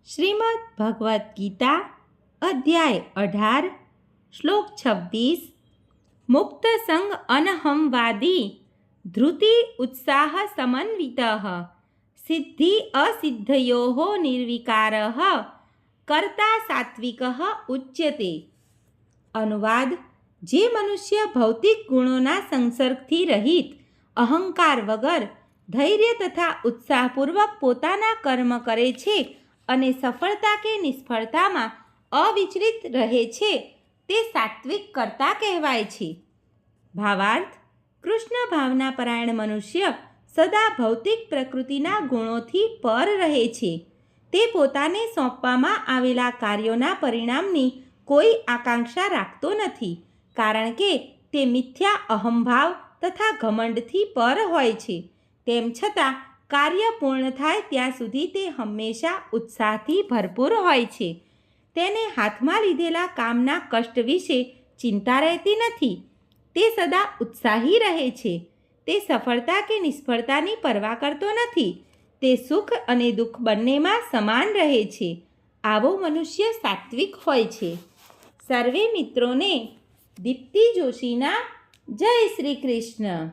શ્રીમદ્ ભગવદ્ ગીતા અધ્યાય 18 શ્લોક 26 મુક્ત સંગ અનહંવાદી ધૃતિ ઉત્સાહ સમન્વિતઃ સિદ્ધિ અસિદ્ધયોઃ નિર્વિકારઃ કર્તા સાત્વિકઃ ઉચ્યતે. અનુવાદ: જે મનુષ્ય ભૌતિક ગુણોના સંસર્ગથી રહિત, અહંકાર વગર, ધૈર્ય તથા ઉત્સાહપૂર્વક પોતાના કર્મ કરે છે અને સફળતા કે નિષ્ફળતામાં અવિચલિત રહે છે, તે સાત્વિક કર્તા કહેવાય છે. ભાવાર્થ: કૃષ્ણ ભાવનાપરાયણ મનુષ્ય સદા ભૌતિક પ્રકૃતિના ગુણોથી પર રહે છે. તે પોતાને સોંપવામાં આવેલા કાર્યોના પરિણામની કોઈ આકાંક્ષા રાખતો નથી, કારણ કે તે મિથ્યા અહંભાવ તથા ઘમંડથી પર હોય છે. તેમ છતાં કાર્ય પૂર્ણ થાય ત્યાં સુધી તે હંમેશા ઉત્સાહથી ભરપૂર હોય છે. તેને હાથમાં લીધેલા કામના કષ્ટ વિશે ચિંતા રહેતી નથી. તે સદા ઉત્સાહી રહે છે. તે સફળતા કે નિષ્ફળતાની પરવા કરતો નથી. તે સુખ અને દુઃખ બંનેમાં સમાન રહે છે. આવો મનુષ્ય સાત્વિક હોય છે. સર્વે મિત્રોને દીપ્તિ જોશીના જય શ્રી કૃષ્ણ.